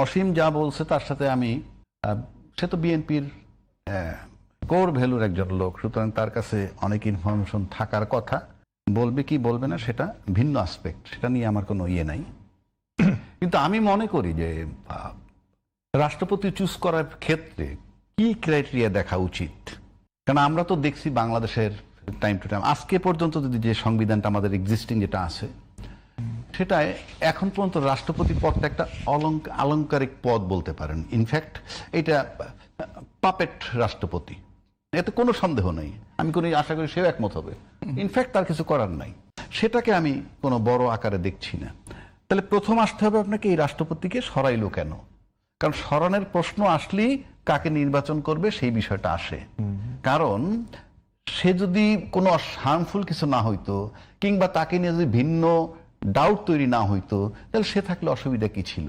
অসীম যা বলছে তার সাথে আমি সে তো বিএনপির কোর ভ্যালুর একজন লোক, সুতরাং তার কাছে অনেক ইনফরমেশন থাকার কথা। বলবে কি বলবে না সেটা ভিন্ন আসপেক্ট, সেটা নিয়ে আমার কোনো ইয়ে নাই। কিন্তু আমি মনে করি যে রাষ্ট্রপতি চুজ করার ক্ষেত্রে কি ক্রাইটেরিয়া দেখা উচিত, কারণ আমরা তো দেখছি বাংলাদেশের টাইম টু টাইম আজকে পর্যন্ত যদি যে সংবিধানটা আমাদের এক্সিস্টিং যেটা আছে সেটায় এখন পর্যন্ত রাষ্ট্রপতি পদটা একটা আলংকারিক পদ বলতে পারেন। ইনফ্যাক্ট এটা পাপেট রাষ্ট্রপতি, এতে কোনো সন্দেহ নেই। আমি কোনো আশা করি সেও একমত হবে। ইনফ্যাক্ট তার কিছু করার নাই, সেটাকে আমি কোনো বড় আকারে দেখছি না। তাহলে প্রথম আসতে হবে আপনাকে এই রাষ্ট্রপতিকে সরাইলো কেন, কারণ সরানোর প্রশ্ন আসলেই কাকে নির্বাচন করবে সেই বিষয়টা আসে। কারণ সে যদি কোনো হার্মফুল কিছু না হইতো কিংবা তাকে নিয়ে যদি ভিন্ন ডাউট তৈরি না হইতো তাহলে সে থাকলে অসুবিধা কি ছিল।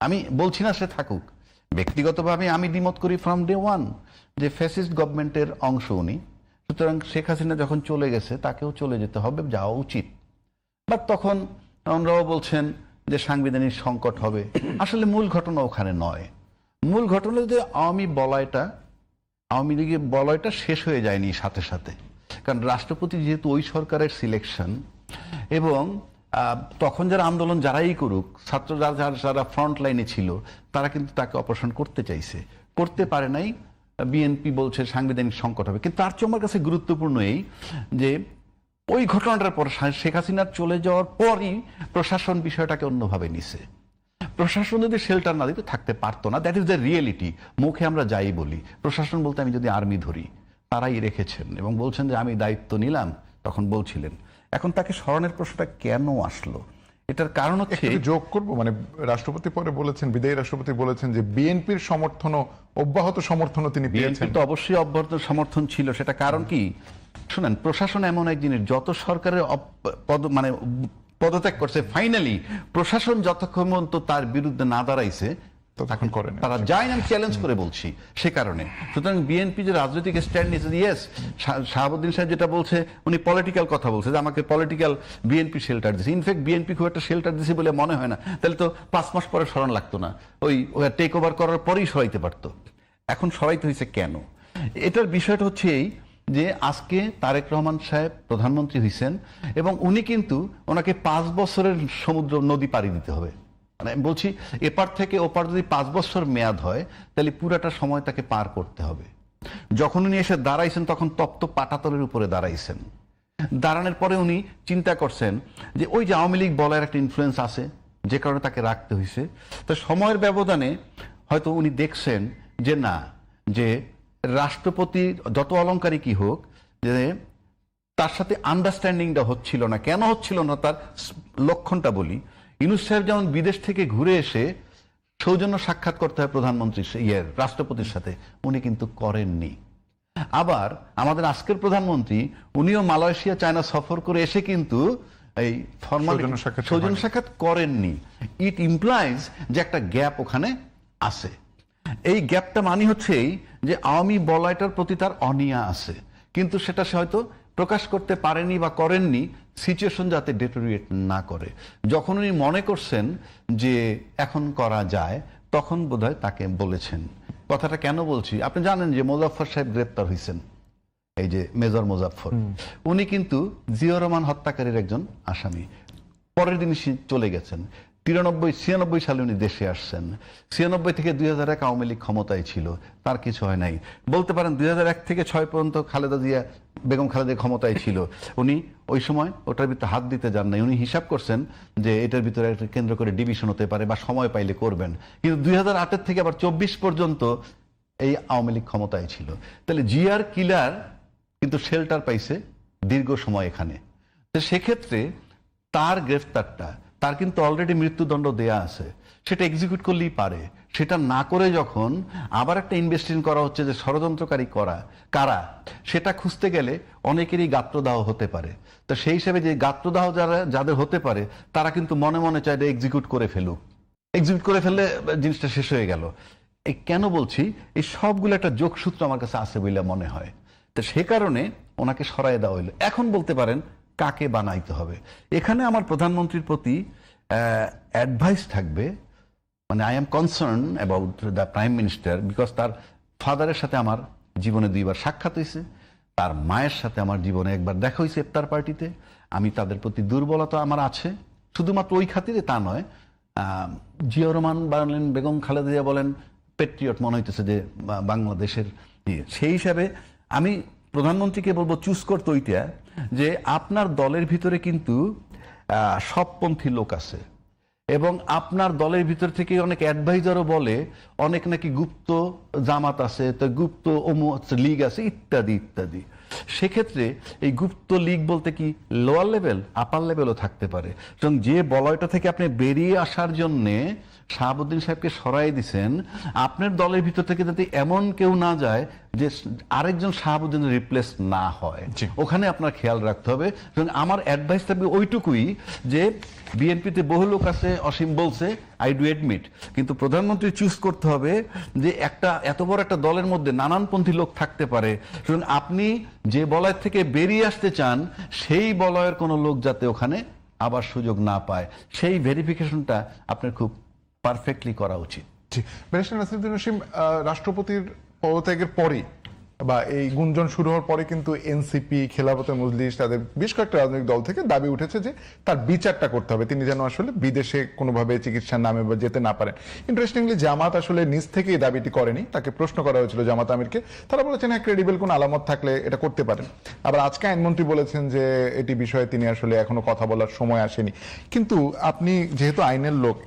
আমি বলছি না সে থাকুক, ব্যক্তিগতভাবে আমি দ্বিমত করি ফ্রম ডে ওয়ান যে ফ্যাসিস্ট গভর্নমেন্টের অংশ উনি, সুতরাং শেখ হাসিনা যখন চলে গেছে তাকেও চলে যেতে হবে, যাওয়া উচিত। বাট তখন ওনারাও বলছেন যে সাংবিধানিক সংকট হবে। আসলে মূল ঘটনা ওখানে নয়, মূল ঘটনা যে আওয়ামী লীগের বলয়টা শেষ হয়ে যায়নি সাথে সাথে। কারণ রাষ্ট্রপতি যেহেতু ওই সরকারের সিলেকশন, এবং তখন যারা আন্দোলন যারাই করুক, ছাত্র যারা ফ্রন্ট লাইনে ছিল তারা কিন্তু তাকে অপারেশন করতে চাইছে, করতে পারে নাই। বিএনপি বলছে সাংবিধানিক সংকট হবে। কিন্তু তার চেয়ে আমার কাছে গুরুত্বপূর্ণ এই যে ওই ঘটনাটার পর শেখ হাসিনার চলে যাওয়ার পরই প্রশাসন বিষয়টাকে অন্যভাবে নিছে। প্রশাসন যদি শেল্টার না দিতে থাকতে পারতো না, দ্যাট ইজ দ্য রিয়েলিটি। মুখে আমরা যাই বলি, প্রশাসন বলতে আমি যদি আর্মি ধরি, তারাই রেখেছেন এবং বলছেন যে আমি দায়িত্ব নিলাম, তখন বলছিলেন। এখন তাকে স্মরণের প্রশ্নটা কেন আসলো, এটার কারণ হচ্ছে যোগ করব, মানে রাষ্ট্রপতি পরে বলেছেন, বিদায়ী রাষ্ট্রপতি বলেছেন যে বিএনপির সমর্থনও অব্যাহত সমর্থনও তিনি পেয়েছেন। তো অবশ্যই অব্যাহত সমর্থন ছিল, সেটা কারণ কি শুনেন, প্রশাসন এমন এক জিনিস, যত সরকারের মানে পদত্যাগ করছে, ফাইনালি প্রশাসন যতক্ষণ পর্যন্ত তার বিরুদ্ধে না দাঁড়াইছে তখন করেন তারা যায় না, আমি চ্যালেঞ্জ করে বলছি সে কারণে। সুতরাং বিএনপি যে রাজনৈতিক স্ট্যান্ড নিয়েছে, ইয়েস, শাহাবুদ্দিন সাহেব যেটা বলছে উনি পলিটিক্যাল কথা বলছে যে আমাকে পলিটিক্যাল বিএনপি শেল্টার দিচ্ছে। ইনফ্যাক্ট বিএনপি খুব একটা শেল্টার দিছে বলে মনে হয় না, তাহলে তো 5 মাস পরে সরান লাগতো না, ওই টেক ওভার করার পরেই সরাইতে পারতো। এখন সরাইতে হয়েছে কেন? এটার বিষয়টা হচ্ছে এই যে আজকে তারেক রহমান সাহেব প্রধানমন্ত্রী হয়েছেন এবং উনি কিন্তু ওনাকে 5 বছরের সমুদ্র নদী পাড়ি দিতে হবে। মানে আমি বলছি এপার থেকে ওপার যদি 5 বছর মেয়াদ হয় তাহলে পুরাটা সময় তাকে পার করতে হবে। যখন উনি এসে দাঁড়াইছেন তখন তপ্ত পাটাতলের উপরে দাঁড়াইছেন। দাঁড়ানোর পরে উনি চিন্তা করছেন যে ওই যে আওয়ামী লীগ বলার একটা ইনফ্লুয়েন্স আছে যে কারণে তাকে রাখতে হয়েছে। তো সময়ের ব্যবধানে হয়তো উনি দেখছেন যে না, যে রাষ্ট্রপতি যত অলংকারিকই হোক, যে তার সাথে আন্ডারস্ট্যান্ডিংটা হচ্ছিল না। কেন হচ্ছিল না তার লক্ষণটা বলি। ইউনূস সাহেব যেমন বিদেশ থেকে ঘুরে এসে সৌজন্য সাক্ষাৎ করতে হয় প্রধানমন্ত্রী রাষ্ট্রপতির সাথে, উনি কিন্তু করেননি। আবার আমাদের আজকের প্রধানমন্ত্রী উনিও মালয়েশিয়া চায়না সফর করে এসে কিন্তু এই ফরমাল সৌজন্য সাক্ষাৎ করেননি। ইট ইমপ্লাইজ যে একটা গ্যাপ ওখানে আছে। এই গ্যাপটা মানে হচ্ছে যে আওয়ামী বলয়টার প্রতি তার অনীহা আছে, কিন্তু সেটা সে হয়তো প্রকাশ করতে পারেনি বা করেননি সিচুয়েশন যাতে ডেটোরিয়েট না করে। যখন উনি মনে করছেন যে এখন করা যায় তখন বোধহয় তাকে বলেছেন। কথাটা কেন বলছি, আপনি জানেন যে মোজাফফর সাহেব গ্রেপ্তার হয়েছেন, এই যে মেজর মোজাফফর, উনি কিন্তু জিয়াউর রহমান হত্যাকারীর একজন আসামি। পরের দিন চলে গেছেন। 93-96 সালে উনি দেশে আসছেন। 96 থেকে 2001 আওয়ামী লীগ ক্ষমতায় ছিল, তার কিছু হয় নাই। বলতে পারেন 2001 থেকে 6 পর্যন্ত বেগম খালেদা ক্ষমতায় ছিল, উনি ওই সময় ওটার ভিতরে হাত দিতে যান নাই। উনি হিসাব করছেন যে এটার ভিতরে একটা কেন্দ্র করে ডিভিশন হতে পারে বা সময় পাইলে করবেন। কিন্তু 2008 থেকে আবার 24 পর্যন্ত এই আওয়ামী লীগ ক্ষমতায় ছিল। তাহলে জিয়ার কিলার কিন্তু শেল্টার পাইছে দীর্ঘ সময় এখানে। তো সেক্ষেত্রে তার গ্রেফতারটা, তার কিন্তু অলরেডি মৃত্যুদণ্ড দেয়া আছে, সেটা এক্সিকিউট করলেই পারে। সেটা না করে যখন আবার একটা ইনভেস্টিগেশন করা হচ্ছে যে ষড়যন্ত্রকারী কারা, সেটা খুঁজতে গেলে অনেকেরই গাত্রদাহ হতে পারে। তো সেই হিসেবে যে গাত্রদাহ যাদের হতে পারে তারা কিন্তু মনে মনে চায় যে এক্সিকিউট করে ফেলুক, এক্সিকিউট করে ফেললে জিনিসটা শেষ হয়ে গেল। এই কেন বলছি, এই সবগুলো একটা যোগসূত্র আমার কাছে আছে বলে মনে হয়। তো সে কারণে ওনাকে সরাই দেওয়া হইলো। এখন বলতে পারেন কাকে বানাইতে হবে। এখানে আমার প্রধানমন্ত্রীর প্রতি অ্যাডভাইস থাকবে মানে I am concern about the prime minister because তার ফাদারের সাথে আমার জীবনে 2বার সাক্ষাৎ হয়েছে, তার মায়ের সাথে আমার জীবনে একবার দেখা হয়েছে ইফতার পার্টিতে। আমি তাদের প্রতি দুর্বলতা আমার আছে, শুধুমাত্র ওই খাতিরে তা নয়। জিয়া রহমান বলেন, বেগম খালেদা জিয়া বলেন, পেট্রিয়ট মনে হইতেছে যে বাংলাদেশের ইয়ে। সেই হিসাবে আমি প্রধানমন্ত্রীকে বলবো চুজ করতে ওইটা যে আপনার দলের ভিতরে কিন্তু সবপন্থী লোক আছে এবং আপনার দলের ভিতর থেকে অনেক অ্যাডভাইজারও বলে অনেক নাকি গুপ্ত জামাত আছে, তো গুপ্ত লীগ আছে ইত্যাদি ইত্যাদি। সেক্ষেত্রে এই গুপ্ত লীগ বলতে কি লোয়ার লেভেল, আপার লেভেলও থাকতে পারে। এবং যে বলয়টা থেকে আপনি বেরিয়ে আসার জন্যে শাহাবুদ্দিন সাহেবকে সরাই দিছেন, আপনার দলের ভিতর থেকে যাতে এমন কেউ না যায় যে আরেকজন শাহাবুদ্দিন রিপ্লেস না হয়, ওখানে আপনার খেয়াল রাখতে হবে। এবং আমার অ্যাডভাইস থাকবে ওইটুকুই যে বিএনপিতে বহু লোক আছে, অসীম বলছে, আই ডু এডমিট, কিন্তু প্রধানমন্ত্রী চুজ করতে হবে যে একটা এত বড় একটা দলের মধ্যে নানানপন্থী লোক থাকতে পারে, সুতরাং আপনি যে বলয় থেকে বেরিয়ে আসতে চান সেই বলয়ের কোনো লোক যাতে ওখানে আবার সুযোগ না পায়, সেই ভেরিফিকেশনটা আপনার খুব পারফেক্টলি করা উচিত। জি, ব্যারিস্টার নাসিরুদ্দিন নসীম, রাষ্ট্রপতির পদত্যাগের পরে বা এই গুঞ্জন শুরু হওয়ার পরে কিন্তু এনসিপি, খেলাফতে মজলিস, তাদের বেশ কয়েকটা রাজনৈতিক দল থেকে দাবি উঠেছে যে তার বিচারটা করতে হবে, তিনি যেন আসলে বিদেশে কোনোভাবে চিকিৎসার নামে বা যেতে না পারেন। ইন্টারেস্টিংলি জামাত আসলে নিজ থেকে এই দাবিটি করেনি, তাকে প্রশ্ন করা হয়েছিল জামাত আমিরকে, তারা বলেছেন হ্যাঁ ক্রেডিবল কোন আলামত থাকলে এটা করতে পারেন। আবার আজকে আইনমন্ত্রী বলেছেন যে এটি বিষয়ে তিনি আসলে এখনো কথা বলার সময় আসেনি। কিন্তু আপনি যেহেতু আইনের লোক,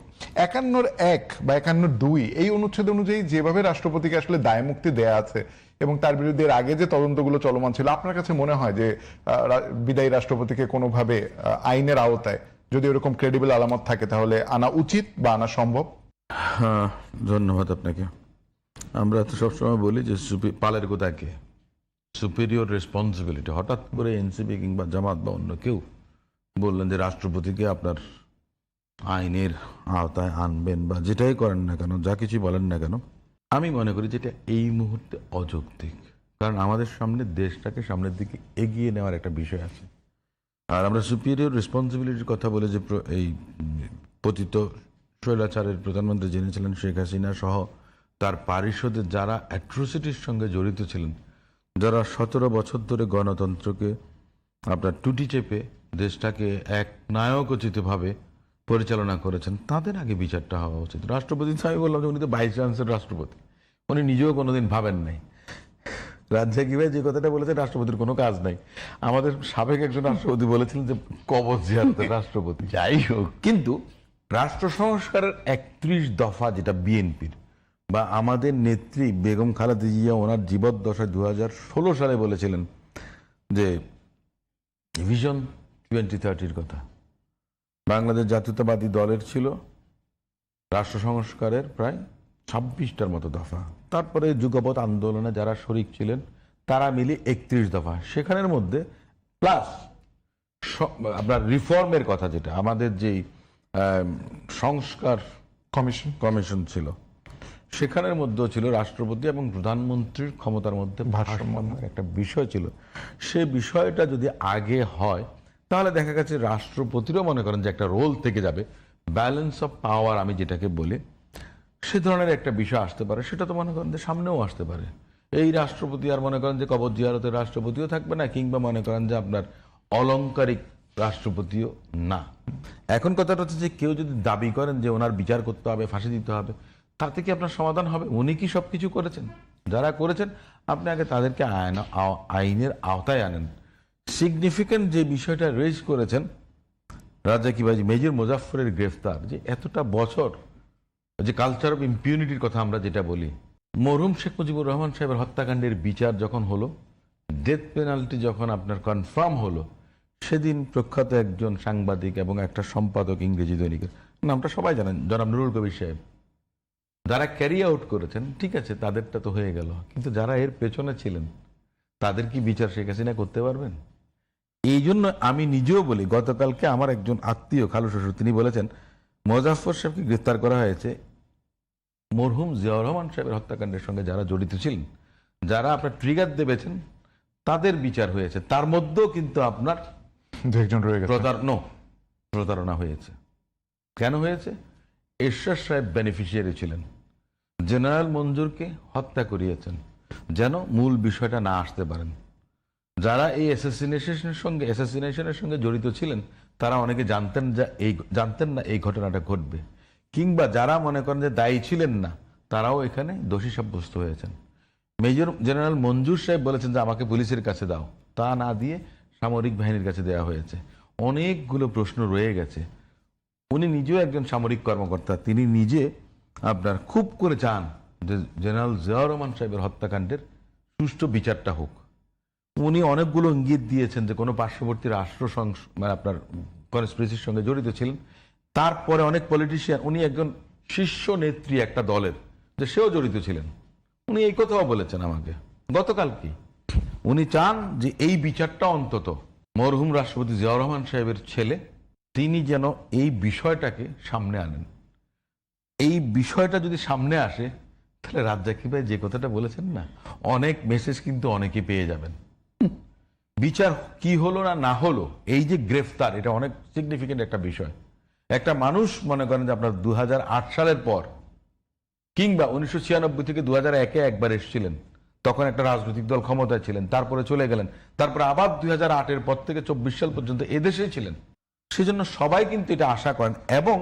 51(1) বা 51(2) এই অনুচ্ছেদ অনুযায়ী যেভাবে রাষ্ট্রপতিকে আসলে দায়মুক্তি দেয়া আছে এবং তার বিরুদ্ধে এর আগে যে তদন্তগুলো চলমান ছিল, আপনার কাছে মনে হয় যে বিদায়ী রাষ্ট্রপতিকে কোনোভাবে আইনের আওতায় যদি এরকম ক্রেডিবল আলামত থাকে তাহলে আনা উচিত বা আনা সম্ভব? হ্যাঁ, ধন্যবাদ আপনাকে। আমরা তো সবসময় বলি যে পালের গোদাকে সুপিরিয়র রেসপন্সিবিলিটি। হঠাৎ করে এনসিপি কিংবা জামাত বা অন্য কেউ বললেন যে রাষ্ট্রপতিকে আপনার আইনের আওতায় আনবেন বা যেটাই করেন না কেন, যা কিছু বলেন না কেন, আমি মনে করি যেটা এই মুহূর্তে অযৌক্তিক। কারণ আমাদের সামনে দেশটাকে সামনের দিকে এগিয়ে নেওয়ার একটা বিষয় আছে। আর আমরা সুপিরিয়র রেসপন্সিবিলিটির কথা বলে যে এই পতিত স্বৈরাচারের প্রধানমন্ত্রী যিনি ছিলেন শেখ হাসিনা সহ তার পারিষদের যারা অ্যাট্রোসিটির সঙ্গে জড়িত ছিলেন, যারা 17 বছর ধরে গণতন্ত্রকে আপনার টুটি চেপে দেশটাকে এক নায়কোচিতভাবে পরিচালনা করেছেন, তাদের আগে বিচারটা হওয়া উচিত। রাষ্ট্রপতি আমি বললাম যে উনি তো বাইশ চান্সের রাষ্ট্রপতি, উনি নিজেও কোনোদিন ভাবেন নাই। রাজ্জাকি ভাই যে কথাটা বলেছেন রাষ্ট্রপতির কোনো কাজ নাই, আমাদের সাবেক একজন রাষ্ট্রপতি বলেছিলেন যে কবজ জিয়ারতের রাষ্ট্রপতি। যাই হোক, কিন্তু রাষ্ট্র সংস্কারের 31 দফা যেটা বিএনপির বা আমাদের নেত্রী বেগম খালেদা জিয়া ওনার জীবদ্দশায় 2016 সালে বলেছিলেন যে ভিশন 2030-র কথা। বাংলাদেশ জাতীয়তাবাদী দলের ছিল রাষ্ট্র সংস্কারের প্রায় 26টার মতো দফা, তারপরে যুগপৎ আন্দোলনে যারা শরিক ছিলেন তারা মিলে 31 দফা, সেখানের মধ্যে প্লাস আপনার রিফর্মের কথা, যেটা আমাদের যেই সংস্কার কমিশন ছিল সেখানের মধ্যেও ছিল রাষ্ট্রপতি এবং প্রধানমন্ত্রীর ক্ষমতার মধ্যে ভারসাম্যের একটা বিষয় ছিল। সে বিষয়টা যদি আগে হয় তাহলে দেখা গেছে রাষ্ট্রপতিরও মনে করেন যে একটা রোল থেকে যাবে, ব্যালেন্স অফ পাওয়ার আমি যেটাকে বলি, সে ধরনের একটা বিষয় আসতে পারে। সেটা তো মনে করেন যে সামনেও আসতে পারে। এই রাষ্ট্রপতি আর মনে করেন যে কবজ জিয়ারতের রাষ্ট্রপতিও থাকবে না, কিংবা মনে করেন যে আপনার অলংকারিক রাষ্ট্রপতিও না। এখন কথাটা হচ্ছে যে কেউ যদি দাবি করেন যে ওনার বিচার করতে হবে, ফাঁসি দিতে হবে, তাতে কি আপনার সমাধান হবে? উনি কি সব কিছু করেছেন? যারা করেছেন আপনি আগে তাদেরকে আইনের আওতায় আনেন। সিগনিফিক্যান্ট যে বিষয়টা রেজ করেছেন রাজ্জাকি ভাই, মেজর মোজাফফরের গ্রেফতার, যে এতটা বছর যে কালচার অফ ইম্পিউনিটির কথা আমরা যেটা বলি, মরহুম শেখ মুজিবুর রহমান সাহেবের হত্যাকাণ্ডের বিচার যখন হলো, ডেথ পেনাল্টি যখন আপনার কনফার্ম হলো, সেদিন প্রখ্যাত একজন সাংবাদিক এবং একটা সম্পাদক ইংরেজি দৈনিকের, নামটা সবাই জানেন, জনাব নুরুল কবির সাহেব, যারা ক্যারি আউট করেছেন, ঠিক আছে তাদেরটা তো হয়ে গেল, কিন্তু যারা এর পেছনে ছিলেন তাদের কি বিচার শেখ হাসিনা করতে পারবেন? এই জন্য আমি নিজেও বলি, গতকালকে আমার একজন আত্মীয় খালু শ্বশুর তিনি বলেছেন মোজাফফর সাহেবকে গ্রেফতার করা হয়েছে মরহুম জিয়াউর রহমান সাহেবের হত্যাকাণ্ডের সঙ্গে যারা জড়িত ছিলেন, যারা আপনার ট্রিগার দেবেছেন তাদের বিচার হয়েছে, তার মধ্যেও কিন্তু আপনার একজন রয়ে গেছে, প্রতারণা হয়েছে। কেন হয়েছে? এরশাদ সাহেব বেনিফিশিয়ারি ছিলেন, জেনারেল মঞ্জুরকে হত্যা করিয়েছেন যেন মূল বিষয়টা না আসতে পারেন। যারা এই অ্যাসাসিনেশনের সঙ্গে জড়িত ছিলেন তারা অনেকে জানতেন না এই ঘটনাটা ঘটবে, কিংবা যারা মনে করেন যে দায়ী ছিলেন না তারাও এখানে দোষী সাব্যস্ত হয়েছেন। মেজর জেনারেল মঞ্জুর সাহেব বলেছেন যে আমাকে পুলিশের কাছে দাও, তা না দিয়ে সামরিক বাহিনীর কাছে দেওয়া হয়েছে। অনেকগুলো প্রশ্ন রয়ে গেছে। উনি নিজেও একজন সামরিক কর্মকর্তা, তিনি নিজে আপনার খুব করে চান যে জেনারেল জিয়াউর রহমান সাহেবের হত্যাকাণ্ডের সুষ্ঠু বিচারটা হোক। উনি অনেকগুলো ইঙ্গিত দিয়েছেন যে কোনো পার্শ্ববর্তী রাষ্ট্র মানে আপনার কনস্পিরেসির সঙ্গে জড়িত ছিলেন। তারপরে অনেক পলিটিশিয়ান, উনি একজন শীর্ষ নেত্রী একটা দলের, যে সেও জড়িত ছিলেন। উনি এই কথাও বলেছেন আমাকে গতকালকে। উনি চান যে এই বিচারটা অন্তত মরহুম রাষ্ট্রপতি জিয়াউর রহমান সাহেবের ছেলে তিনি যেন এই বিষয়টাকে সামনে আনেন। এই বিষয়টা যদি সামনে আসে তাহলে রাজ্জাকি ভাই যে কথাটা বলেছেন না, অনেক মেসেজ কিন্তু অনেকে পেয়ে যাবেন। বিচার কি হলো না হলো, এই যে গ্রেফতার, এটা অনেক সিগনিফিকেন্ট একটা বিষয়। একটা মানুষ মনে করেন যে আপনার 2008 সালের পর কিংবা 1996 থেকে 2001-এ একবার এসেছিলেন, তখন একটা রাজনৈতিক দল ক্ষমতায় ছিলেন, তারপরে চলে গেলেন, তারপরে আবার 2008-এর পর থেকে 24 সাল পর্যন্ত এদেশেই ছিলেন। সেজন্য সবাই কিন্তু এটা আশা করেন। এবং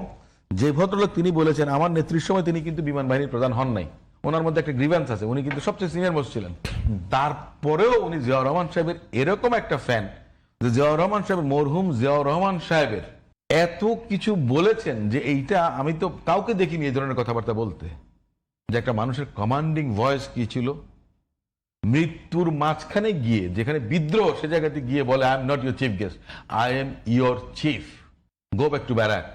যে ভদ্রলোক তিনি বলেছেন আমার নেত্রীর সময় তিনি কিন্তু বিমান বাহিনীর প্রধান হন নাই, ওনার মধ্যে একটা গ্রিভেন্স আছে, উনি কিন্তু সবচেয়ে সিনিয়র মোস্ট ছিলেন। তারপরেও উনি জিয়াউর রহমান সাহেবের এরকম একটা ফ্যান যে জিয়াউর রহমান সাহেবের, মরহুম জিয়াউর রহমান সাহেবের এত কিছু বলেছেন যে এইটা আমি তো কাউকে দেখিনি এই ধরনের কথাবার্তা বলতে। যে একটা মানুষের কমান্ডিং ভয়েস কি ছিল, মৃত্যুর মাঝখানে গিয়ে যেখানে বিদ্রোহ, সে জায়গাতে গিয়ে বলে I am not your chief guest, I am your chief, go back to barrack.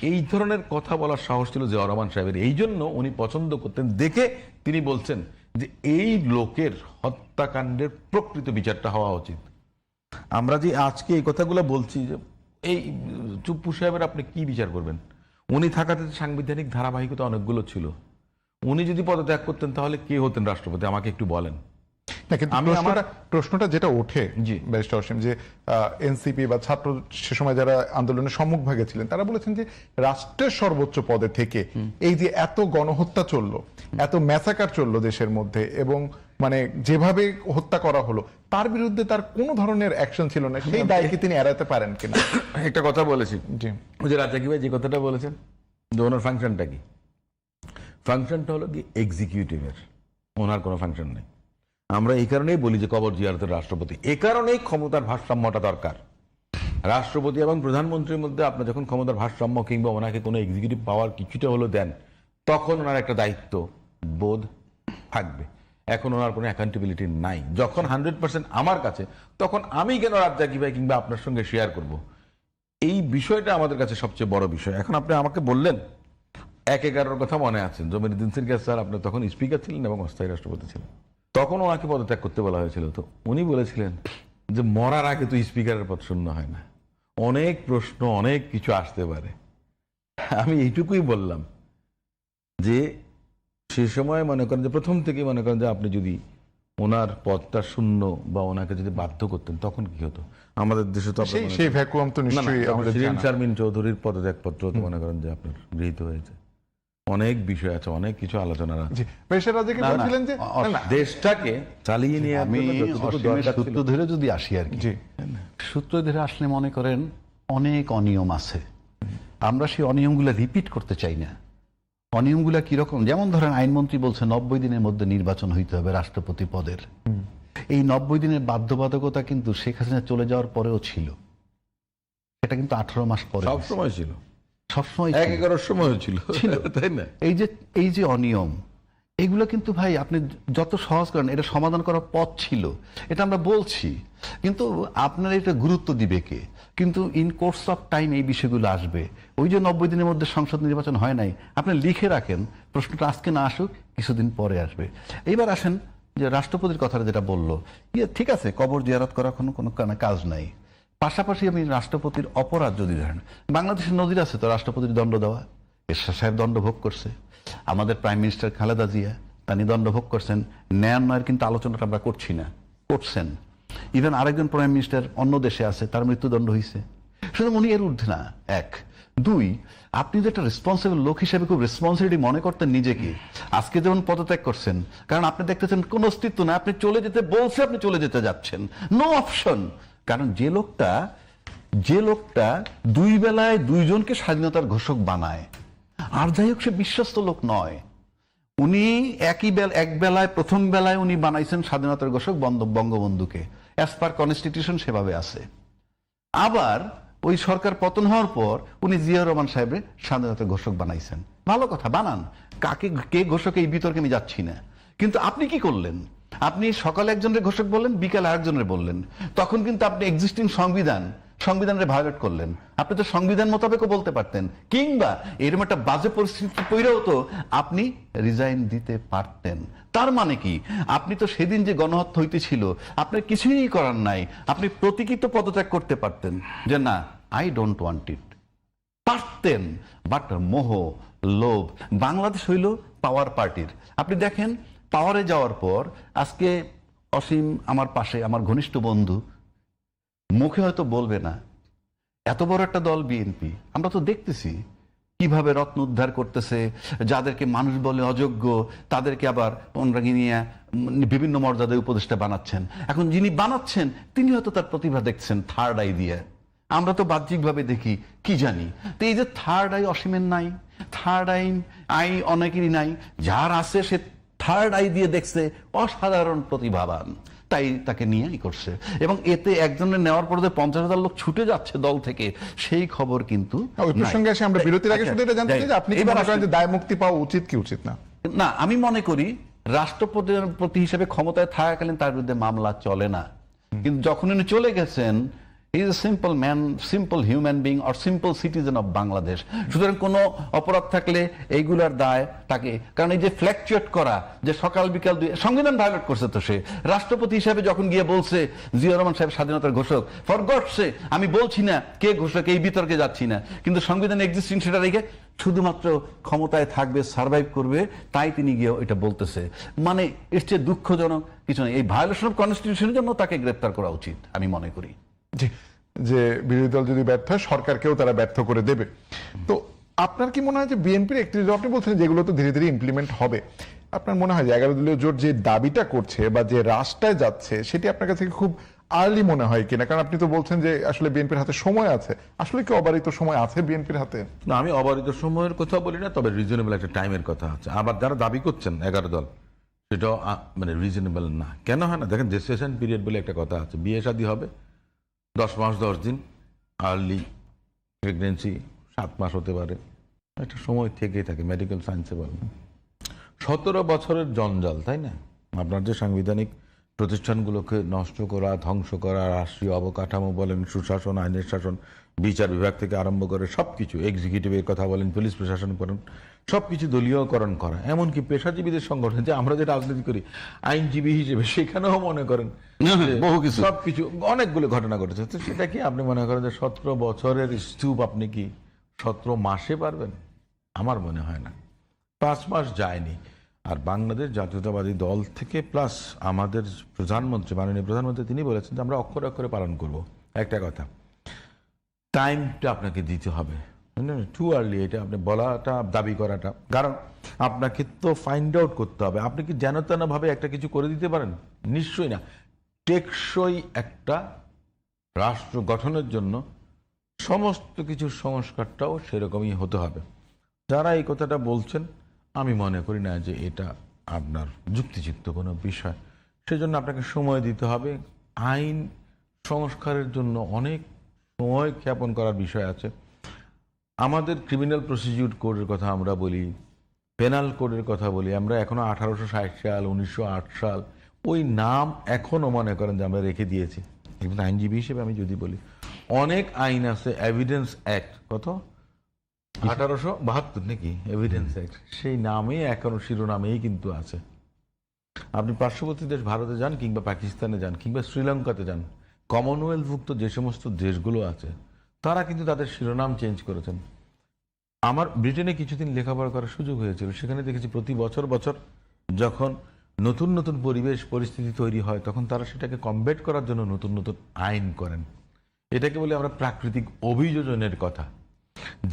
এই ধরনের কথা বলার সাহস ছিল জিয়াউর রহমান সাহেবের। এই জন্য উনি পছন্দ করতেন, দেখে তিনি বলছেন যে এই লোকের হত্যাকাণ্ডের প্রকৃত বিচারটা হওয়া উচিত। আমরা যে আজকে এই কথাগুলো বলছি, যে এই চুপ্পু সাহেবের আপনি কি বিচার করবেন? উনি থাকাতে সাংবিধানিক ধারাবাহিকতা অনেকগুলো ছিল। উনি যদি পদত্যাগ করতেন তাহলে কে হতেন রাষ্ট্রপতি, আমাকে একটু বলেন। না, কিন্তু প্রশ্নটা যেটা ওঠে ব্যারিস্টার অসীম, যে এনসিপি বা ছাত্র সে সময় যারা আন্দোলনের সম্মুখভাগে ছিলেন তারা বলেছেন যে রাষ্ট্রের সর্বোচ্চ পদে থেকে এই যে এত গণহত্যা চললো, এত ম্যাসাকার চললো দেশের মধ্যে, এবং মানে যেভাবে হত্যা করা হলো তার বিরুদ্ধে তার কোনো ধরনের অ্যাকশন ছিল না, সেই দায়কে তিনি এড়াতে পারেন কিনা। একটা কথা বলেছি, জি, ওই যে রাজ্জাকি ভাই যে কথাটা বলেছেন যে ওনার ফাংশনটা কি, ফাংশনটা হলো কি এক্সিকিউটিভের, ওনার কোনো ফাংশন নেই। আমরা এই কারণেই বলি যে কবর জিয়ারতের রাষ্ট্রপতি, এ কারণেই ক্ষমতার ভারসাম্যটা দরকার। রাষ্ট্রপতি এবং প্রধানমন্ত্রীর মধ্যে আপনার যখন ক্ষমতার ভারসাম্য কিংবা ওনাকে কোনো এক্সিকিউটিভ পাওয়ার কিছুটা হলো দেন, তখন ওনার একটা দায়িত্ব বোধ থাকবে। এখন ওনার কোনো অ্যাকাউন্টেবিলিটি নাই। যখন 100% আমার কাছে, তখন আমি কেন রাজ্জাকি ভাই কিংবা আপনার সঙ্গে শেয়ার করব? এই বিষয়টা আমাদের কাছে সবচেয়ে বড় বিষয়। এখন আপনি আমাকে বললেন 1/11 কথা মনে আছেন, জমিরুদ্দিন সিরকার স্যার আপনার তখন স্পিকার ছিলেন এবং অস্থায়ী রাষ্ট্রপতি ছিলেন, তখন ওনাকে পদত্যাগ করতে বলা হয়েছিল। তো উনি বলেছিলেন যে মরার আগে তো স্পিকারের পদ শূন্য হয় না, অনেক প্রশ্ন অনেক কিছু আসতে পারে। আমি এইটুকুই বললাম যে সে সময় মনে করেন যে প্রথম থেকেই মনে করেন যে আপনি যদি ওনার পদটা শূন্য বা ওনাকে যদি বাধ্য করতেন তখন কি হতো আমাদের দেশে? তো সেই ভ্যাকুয়াম তো নিশ্চয়ই আমাদের শিরিন জানা। শারমিন চৌধুরীর পদত্যাগপত্র তো মনে করেন যে আপনার গৃহীত হয়েছে। অনেক বিষয় আছে, অনেক কিছু আলোচনার আছে। জি, ব্যারিস্টার রাজ্জাকি বলছিলেন যে দেশটাকে চালিয়ে নিয়ে আমি সূত্র ধরে যদি আসি আর কি, জি, সূত্র ধরে আসলে মনে করেন অনেক অনিয়ম আছে, আমরা সেই অনিয়মগুলো রিপিট করতে চাই না। অনিয়মগুলা কিরকম, যেমন ধরেন আইনমন্ত্রী বলছে 90 দিনের মধ্যে নির্বাচন হইতে হবে রাষ্ট্রপতি পদের। এই 90 দিনের বাধ্যবাধকতা কিন্তু শেখ হাসিনা চলে যাওয়ার পরেও ছিল, এটা কিন্তু 18 মাস পরে সবসময় ছিল, সবসময় 11 সময় ছিল, তাই না? এই যে অনিয়ম, এগুলো কিন্তু ভাই আপনি যত সহজ করেন এটা সমাধান করার পথ ছিল, এটা আমরা বলছি, কিন্তু আপনারা এটা গুরুত্ব দিবে কে? কিন্তু ইন কোর্স অফ টাইম এই বিষয়গুলো আসবে। ওই যে 90 দিনের মধ্যে সংসদ নির্বাচন হয় নাই, আপনি লিখে রাখেন, প্রশ্নটা আজকে না আসুক, কিছুদিন পরে আসবে। এইবার আসেন যে রাষ্ট্রপতির কথাটা যেটা বললো, ঠিক আছে, কবর জিয়ারত করার কোনো কাজ নাই, পাশাপাশি আমি রাষ্ট্রপতির অপরাধ যদি ধরেন, বাংলাদেশের নজির আছে তো রাষ্ট্রপতির দণ্ড দেওয়া, এরশাদ সাহেব দণ্ড ভোগ করছে, আমাদের প্রাইম মিনিস্টার খালেদা জিয়া তিনি দণ্ড ভোগ করছেন, ন্যায়ান্বয়ের কিন্তু আলোচনাটা আমরা করছি না, করছেন। ইভেন আরেকজন প্রাইম মিনিস্টার অন্য দেশে আছে, তার মৃত্যুদণ্ড হয়েছে, সুতরাং উনি এর ঊর্ধ্বে না। এক, দুই, আপনি যে একটা রেসপন্সিবল লোক হিসেবে খুব রেসপন্সিবিলিটি মনে করতেন নিজেকে, আজকে যেমন পদত্যাগ করছেন, কারণ আপনি দেখতেছেন কোন অস্তিত্ব না, আপনি চলে যেতে বলছে, আপনি চলে যেতে যাচ্ছেন, নো অপশন। কারণ যে লোকটা দুই বেলায় দুইজনকে স্বাধীনতার ঘোষক বানায়, আর যাই হোক সে বিশ্বস্ত লোক নয়। উনি এক বেলায় প্রথম বেলায় উনি বানাইছেন স্বাধীনতার ঘোষক বঙ্গবন্ধুকে, অ্যাজ পার কনস্টিটিউশন সেভাবে আছে। আবার ওই সরকার পতন হওয়ার পর উনি জিয়াউর রহমান সাহেবের স্বাধীনতার ঘোষক বানাইছেন। ভালো কথা, বানান, কে ঘোষক এই বিতর্কে আমি যাচ্ছি না। কিন্তু আপনি কি করলেন? আপনি সকালে একজনের ঘোষক বললেন, বিকালে আরেকজনের বললেন। তখন কিন্তু আপনি এক্সিস্টিং সংবিধানের ভায়োলেট করলেন। আপনি তো সংবিধান মোতাবেকও বলতে পারতেন, কিংবা এরকম একটা বাজে পরিস্থিতি পড়েও তো আপনি রিজাইন দিতে পারতেন। তার মানে কি, আপনি তো সেদিন যে গণহত্যা হইতেছিল আপনার কিছুই করার নাই, আপনি প্রতীকিত পদত্যাগ করতে পারতেন যে না, আই ডোন্ট ওয়ান্ট ইট, পারতেন। বাট মোহ, লোভ, বাংলাদেশ হইল পাওয়ার পার্টির। আপনি দেখেন পাওয়ারে যাওয়ার পর আজকে অসীম আমার পাশে, আমার ঘনিষ্ঠ বন্ধু, মুখে হয়তো বলবে না, এত বড় একটা দল বিএনপি, আমরা তো দেখতেছি কিভাবে রত্ন উদ্ধার করতেছে, যাদেরকে মানুষ বলে অযোগ্য তাদেরকে আবার পনরাগি নিয়ে বিভিন্ন মর্যাদায় উপদেষ্টা বানাচ্ছেন। এখন যিনি বানাচ্ছেন তিনি হয়তো তার প্রতিভা দেখছেন থার্ড আই দিয়ে, আমরা তো বাহ্যিকভাবে দেখি, কি জানি। তো এই যে থার্ড আই অসীমের নাই, থার্ড আই অনেকেরই নাই, যার আছে সে থার্ড আই দিয়ে দেখছে অসাধারণ প্রতিভাবান, তাই তাকে নিয়েই করছে। এবং এতে একজনের নেওয়ার পর যে 50,000 লোক ছুটে যাচ্ছে দল থেকে, সেই খবর কিন্তু ওই প্রসঙ্গে এসে আমরা বিরতির আগে শুধু এটা জানতে চাই যে আপনি কি মনে করেন যে দায় মুক্তি পাওয়া উচিত কি উচিত না? না, আমি মনে করি রাষ্ট্রপতি হিসেবে ক্ষমতায় থাকাকালীন তার বিরুদ্ধে মামলা চলে না, কিন্তু যখন উনি চলে গেছেন, he is a simple man, simple human being or simple citizen of Bangladesh. সুতরাং কোনো অপরাধ থাকলে এইগুলার দায় তাকে, কারণ এই যে ফ্ল্যাকচুয়েট করা, যে সকাল বিকাল সংবিধান ভায়োলেট করছে তো সে। রাষ্ট্রপতি হিসেবে যখন গিয়ে বলছে জিয়াউর রহমান সাহেব স্বাধীনতার ঘোষক, ফর গডস সে, আমি বলছি না কে ঘোষক, এই বিতর্কে যাচ্ছি না, কিন্তু সংবিধান এক্সিস্টিং সেটা রেখে শুধুমাত্র ক্ষমতায় থাকবে, সার্ভাইভ করবে, তাই তিনি গিয়ে এটা বলতেছে। মানে এর চেয়ে দুঃখজনক কিছু নেই। এই ভায়োলেশন অফ কনস্টিটিউশনের জন্য তাকে গ্রেপ্তার করা উচিত আমি মনে করি। জি, যে বিরোধী দল যদি ব্যর্থ হয় সরকারকেও তারা ব্যর্থ করে দেবে। তো আপনার কি মনে হয় যে বিএনপির একটি, আপনি বলছেন যেগুলো তো ধীরে ধীরে ইমপ্লিমেন্ট হবে, আপনার মনে হয় যে 11 দলীয় জোট যে দাবিটা করছে বা যে রাস্তায় যাচ্ছে সেটি আপনার কাছে খুব আর্লি মনে হয় কিনা? কারণ আপনি তো বলছেন যে আসলে বিএনপির হাতে সময় আছে, আসলে কি অবারিত সময় আছে বিএনপির হাতে? না, আমি অবারিত সময়ের কথা বলি না, তবে রিজনেবল একটা টাইমের কথা আছে। আবার যারা দাবি করছেন 11 দল, সেটাও মানে রিজনেবল না। কেন হয় না? দেখেন, জেস্টেশন পিরিয়ড বলে একটা কথা আছে, বিয়ে শাদী হবে 10 মাস 10 দিন, আর্লি প্রেগনেন্সি 7 মাস হতে পারে, একটা সময় থেকেই থাকে, মেডিকেল সায়েন্সে বলেন। 17 বছরের জঞ্জাল, তাই না? আপনার যে সাংবিধানিক প্রতিষ্ঠানগুলোকে নষ্ট করা, ধ্বংস করা, রাষ্ট্রীয় অবকাঠামো বলেন, সুশাসন, আইনের শাসন, বিচার বিভাগ থেকে আরম্ভ করে সবকিছু, এক্সিকিউটিভের কথা বলেন, পুলিশ প্রশাসন করেন, সবকিছু দলীয়করণ করা। এমনকি পেশাজীবীদের সংগঠন, যে আমরা যে রাজনীতি করি আইনজীবী হিসেবে, সেখানেও মনে করেন বহু কিছু, সবকিছু, অনেকগুলো ঘটনা ঘটেছে। তো সেটা কি আপনি মনে করেন যে 17 বছরের স্তূপ আপনি কি 17 মাসে পারবেন? আমার মনে হয় না। 5 মাস যায়নি। আর বাংলাদেশ জাতীয়তাবাদী দল থেকে প্লাস আমাদের প্রধানমন্ত্রী, মাননীয় প্রধানমন্ত্রী, তিনি বলেছেন যে আমরা অক্ষরে অক্ষরে পালন করব। একটা কথা, টাইমটা আপনাকে দিতে হবে, টু আর্লি এটা আপনি বলাটা, দাবি করাটা। কারণ আপনাকে তো ফাইন্ড আউট করতে হবে, আপনি কি যেন তেন ভাবে একটা কিছু করে দিতে পারেন? নিশ্চয়ই না। টেকসই একটা রাষ্ট্র গঠনের জন্য সমস্ত কিছুর সংস্কারটাও সেরকমই হতে হবে। যারা এই কথাটা বলছেন, আমি মনে করি না যে এটা আপনার যুক্তিযুক্ত কোনো বিষয়। সেজন্য আপনাকে সময় দিতে হবে। আইন সংস্কারের জন্য অনেক সময় ক্ষেপণ করার বিষয় আছে। আমাদের ক্রিমিনাল প্রসিডিউর কোডের কথা আমরা বলি, পেনাল কোডের কথা বলি, আমরা এখনো 1860 সাল, 1908 সাল, ওই নাম এখনো মনে করেন যে আমরা রেখে দিয়েছি। একজন আইনজীবী হিসেবে আমি যদি বলি, অনেক আইন আছে, এভিডেন্স অ্যাক্ট, কত 1872 নাকি এভিডেন্স অ্যাক্ট, সেই নামে এখনো শিরোনামেই কিন্তু আছে। আপনি পার্শ্ববর্তী দেশ ভারতে যান, কিংবা পাকিস্তানে যান, কিংবা শ্রীলঙ্কাতে যান, কমনওয়েলথভুক্ত যে সমস্ত দেশগুলো আছে, তারা কিন্তু তাদের শিরোনাম চেঞ্জ করেছেন। আমার ব্রিটেনে কিছুদিন লেখাপড়া করার সুযোগ হয়েছিল, সেখানে দেখেছি প্রতি বছর বছর যখন নতুন নতুন পরিবেশ পরিস্থিতি তৈরি হয়, তখন তারা সেটাকে কমব্যাট করার জন্য নতুন নতুন আইন করেন। এটাকে বলি আমরা প্রাকৃতিক অভিযোজনের কথা।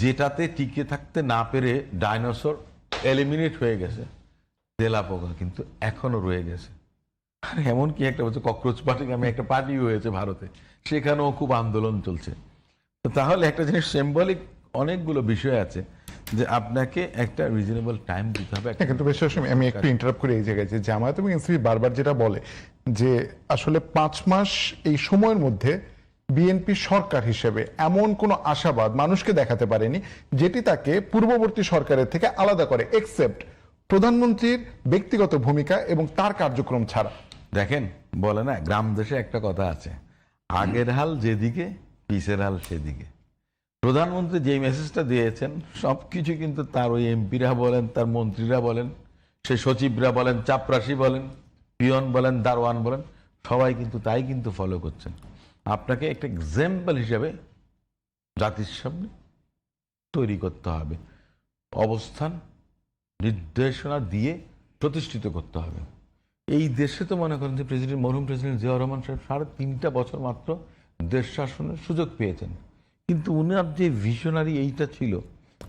যেটাতে টিকে থাকতে না পেরে ডাইনোসর এলিমিনেট হয়ে গেছে, তেলাপোকা কিন্তু এখনো রয়ে গেছে। আর এমন কি একটা বলছে ককরোচ পার্টি, আমি একটা পার্টি হয়েছে ভারতে, সেখানেও খুব আন্দোলন চলছে। তো তাহলে একটা জিনিস সিম্বলিক অনেকগুলো বিষয় আছে যে আপনাকে একটা রিজনেবল টাইম দিতে হবে। কিন্তু বেশি আমি একটু ইন্টারাপ্ট করি এই জায়গায়, যে জামায়াত এবং এনসিপি বারবার যেটা বলে যে আসলে 5 মাস এই সময়ের মধ্যে বিএনপি সরকার হিসেবে এমন কোনো আশাবাদ মানুষকে দেখাতে পারেনি যেটি তাকে পূর্ববর্তী সরকারের থেকে আলাদা করে, এক্সেপ্ট প্রধানমন্ত্রীর ব্যক্তিগত ভূমিকা এবং তার কার্যক্রম ছাড়া। দেখেন, বলে না গ্রাম দেশে একটা কথা আছে, আগের হাল যেদিকে পিছের হাল সেদিকে। প্রধানমন্ত্রী যে মেসেজটা দিয়েছেন সবকিছু কিন্তু তার ওই এমপিরা বলেন, তার মন্ত্রীরা বলেন, সে সচিবরা বলেন, চাপরাশি বলেন, পিয়ন বলেন, দারোয়ান বলেন, সবাই কিন্তু তাই কিন্তু ফলো করছেন। আপনাকে একটা এক্সাম্পল হিসেবে জাতির সামনে তৈরি করতে হবে, অবস্থান নির্দেশনা দিয়ে প্রতিষ্ঠিত করতে হবে। এই দেশে তো মনে করেন যে মরহুম প্রেসিডেন্ট জিয়াউর রহমান সাহেব 3.5 বছর মাত্র দেশ শাসনের সুযোগ পেয়েছেন, কিন্তু উনার যে ভিশনারি এইটা ছিল,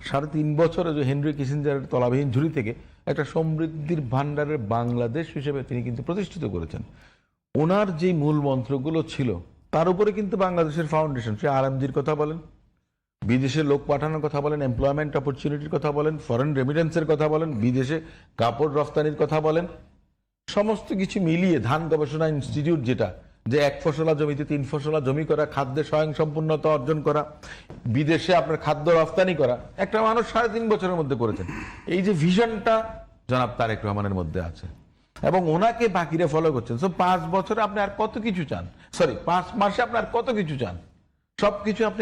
3.5 বছরে যে হেনরি কিসিঞ্জারের তলাবিহীন ঝুড়ি থেকে একটা সমৃদ্ধির ভান্ডারের বাংলাদেশ হিসেবে তিনি কিন্তু প্রতিষ্ঠিত করেছেন। ওনার যে মূল মন্ত্রগুলো ছিল তার উপরে কিন্তু বাংলাদেশের ফাউন্ডেশন। সে আরএমজির কথা বলেন, বিদেশে লোক পাঠানোর কথা বলেন, এমপ্লয়মেন্ট অপরচুনিটির কথা বলেন, ফরেন রেমিটেন্সের কথা বলেন, বিদেশে কাপড় রফতানির কথা বলেন, সমস্ত কিছু মিলিয়ে ধান গবেষণা ইনস্টিটিউট, যেটা যে 1 ফসলা জমিতে 3 ফসলা জমি করা, খাদ্যে স্বয়ংসম্পূর্ণতা অর্জন করা, বিদেশে আপনার খাদ্য রফতানি করা, একটা মানুষ 3.5 বছরের মধ্যে করেছেন। এই যে ভিশনটা জনাব তারেক রহমানের মধ্যে আছে এবং ওনাকে বাকিরা ফলো করছেন। সো 5 বছরে আপনি আর কত কিছু চান, 5 মাসে আপনি আর কত কিছু চান? সবকিছু আপনি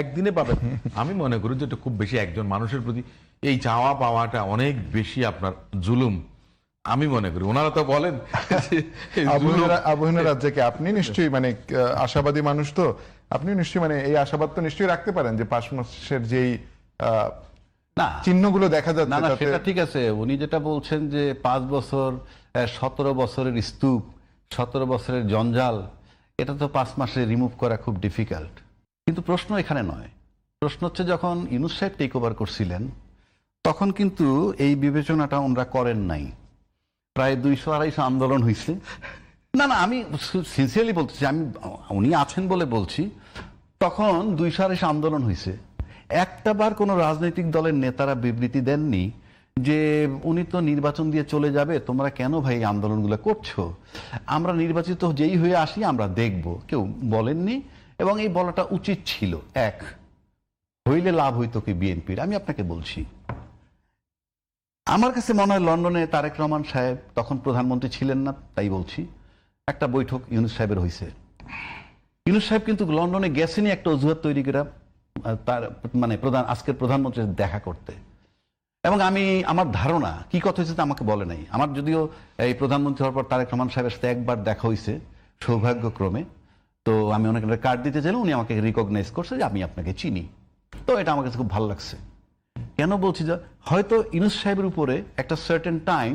একদিনে পাবেন। আমি মনে করি যে এটা খুব বেশি একজন মানুষের প্রতি এই চাওয়া পাওয়াটা অনেক বেশি আপনার জুলুম। আমি মনে করি ওনারা তো বলেন আবহাওয়া রাজ্যকে আপনি নিশ্চয়ই মানে আশাবাদী মানুষ, তো আপনি নিশ্চয়ই মানে এই আশাবাদ তো নিশ্চয়ই রাখতে পারেন যে 5 মাসের যেই না চিহ্নগুলো দেখা না না যাচ্ছে সেটা ঠিক আছে। উনি যেটা বলছেন যে 5 বছর 17 বছরের স্তূপ, 17 বছরের জঞ্জাল, এটা তো 5 মাসে রিমুভ করা খুব ডিফিকাল্ট। কিন্তু প্রশ্ন এখানে নয়, প্রশ্ন হচ্ছে যখন ইউনূস সাহেব টেক ওভার করছিলেন তখন কিন্তু এই বিবেচনাটা ওনারা করেন নাই। প্রায় 200-250 আন্দোলন হয়েছে। না না আমি সিনসিয়ারলি বলতেছি, আমি উনি আছেন বলে বলছি, তখন 200-250 আন্দোলন হয়েছে। একটা বার কোনো রাজনৈতিক দলের নেতারা বিবৃতি দেননি যে উনি তো নির্বাচন দিয়ে চলে যাবে, তোমরা কেন ভাই এই আন্দোলনগুলো করছো, আমরা নির্বাচিত যেই হয়ে আসি আমরা দেখব, কেউ বলেননি। এবং এই বলাটা উচিত ছিল। এক হইলে লাভ হইতো কি বিএনপির? আমি আপনাকে বলছি, আমার কাছে মনে হয় লন্ডনে তারেক রহমান সাহেব তখন প্রধানমন্ত্রী ছিলেন না, তাই বলছি, একটা বৈঠক ইউনূস সাহেবের হয়েছে। ইউনূস সাহেব কিন্তু লন্ডনে গেছেনই একটা অজুহাত তৈরি করে তার মানে আজকের প্রধানমন্ত্রীর দেখা করতে। এবং আমার ধারণা কি কথা হয়েছে তা আমাকে বলে নাই। আমার যদিও এই প্রধানমন্ত্রী হওয়ার পর তারেক রহমান সাহেবের সাথে একবার দেখা হয়েছে সৌভাগ্যক্রমে, তো আমি ওনাকে কার্ড দিতে চাইলে উনি আমাকে রিকগনাইজ করছে যে আমি আপনাকে চিনি। তো এটা আমার কাছে খুব ভালো লাগছে। কেন বলছি যে হয়তো ইউনূস সাহেবের উপরে একটা সার্টেন টাইম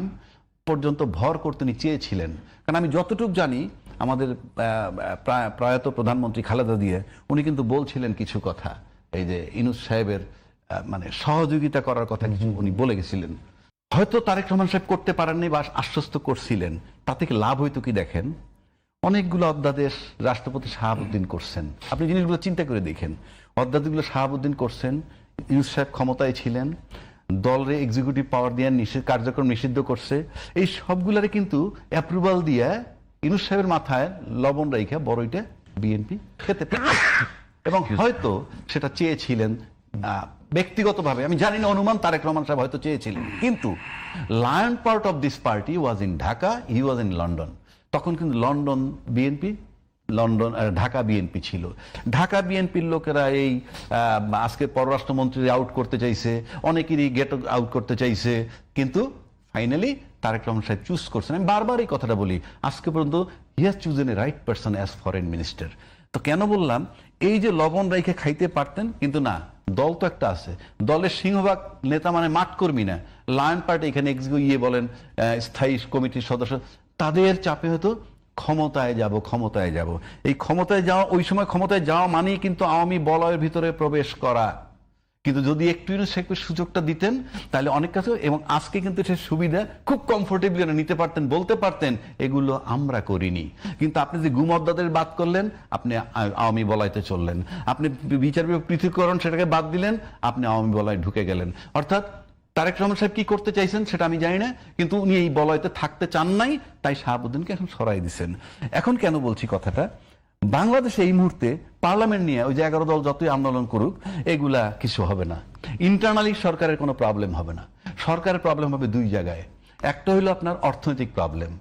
পর্যন্ত ভর করতে উনি চেয়েছিলেন। কারণ আমি যতটুকু জানি আমাদের প্রয়াত প্রধানমন্ত্রী খালেদা জিয়া উনি কিন্তু বলছিলেন কিছু কথা, এই যে ইউনূস সাহেবের মানে সহযোগিতা করার কথা কিছু উনি বলে গেছিলেন। হয়তো তারেক রহমান সাহেব করতে পারেননি বা আশ্বস্ত করছিলেন, তাতে কি লাভ হইতো কি? দেখেন অনেকগুলো অধ্যাদেশ রাষ্ট্রপতি শাহাবুদ্দিন করছেন, আপনি জিনিসগুলো চিন্তা করে দেখেন। অধ্যাদেশগুলো শাহাবুদ্দিন করছেন, ইউনূস সাহেব ক্ষমতায় ছিলেন, দলরে এক্সিকিউটিভ পাওয়ার দিয়ে কার্যক্রম নিষিদ্ধ করছে। এই সবগুলারে কিন্তু অ্যাপ্রুভাল দিয়ে ইউনূস সাহেবের মাথায় লবণ রাইখা বড়ইটা বিএনপি খেতে পারে। এবং হয়তো সেটা চেয়েছিলেন ব্যক্তিগতভাবে, আমি জানি না, অনুমান তারেক রহমান সাহেব হয়তো চেয়েছিলেন। কিন্তু lion part of this party was in Dhaka, he was in London. তখন কিন্তু লন্ডন বিএনপি, ঢাকা বিএনপি ছিল। ঢাকা বিএনপির লোকেরা এই আজকে পররাষ্ট্রমন্ত্রী আউট করতে চাইছে, অনেকেরই গেট আউট করতে চাইছে, কিন্তু ফাইনালি তারেক রহমান সাহেব চুজ করছেন। আমি বারবার এই কথাটা বলি, আজকে পর্যন্ত he has chosen a right person as foreign minister. তো কেন বললাম, এই যে লবণ রাইখে খাইতে পারতেন, কিন্তু না, দল তো একটা আছে, দলের সিংহভাগ নেতা মানে মাঠকর্মী না, লায়ন পার্টি এখানে বলেন স্থায়ী কমিটির সদস্য, তাদের চাপে হয়তো ক্ষমতায় যাব। এই ক্ষমতায় যাওয়া, ওই সময় ক্ষমতায় যাওয়া মানেই কিন্তু আওয়ামী বলয়ের ভিতরে প্রবেশ করা। কিন্তু যদি একটু সুযোগটা দিতেন তাহলে অনেক কাছে, এবং আজকে কিন্তু সে সুবিধা খুব কমফোর্টেবলি নিতে পারতেন, বলতে পারতেন এগুলো আমরা করিনি। কিন্তু আপনি যে গুমদ্দাদের বাদ করলেন, আপনি আওয়ামী বলাইতে চললেন, আপনি বিচার বিভাগ পৃথকীকরণ সেটাকে বাদ দিলেন, আপনি আওয়ামী বলায় ঢুকে গেলেন। অর্থাৎ তারেক রহমান সাহেব কি করতে চাইছেন সেটা আমি জানি না, কিন্তু উনি এই বলয়তে থাকতে চান নাই, তাই শাহাবুদ্দিনকে এখন সরাই দিচ্ছেন। এখন কেন বলছি কথাটা, বাংলাদেশে এই মুহূর্তে পার্লামেন্ট নিয়ে ওই যে 11 দল যতই আন্দোলন করুক এগুলা কিছু হবে না। ইন্টারনালি সরকারের কোনো প্রবলেম হবে না। সরকারের প্রবলেম হবে দুই জায়গায়। একটা হলো আপনার অর্থনৈতিক প্রবলেম।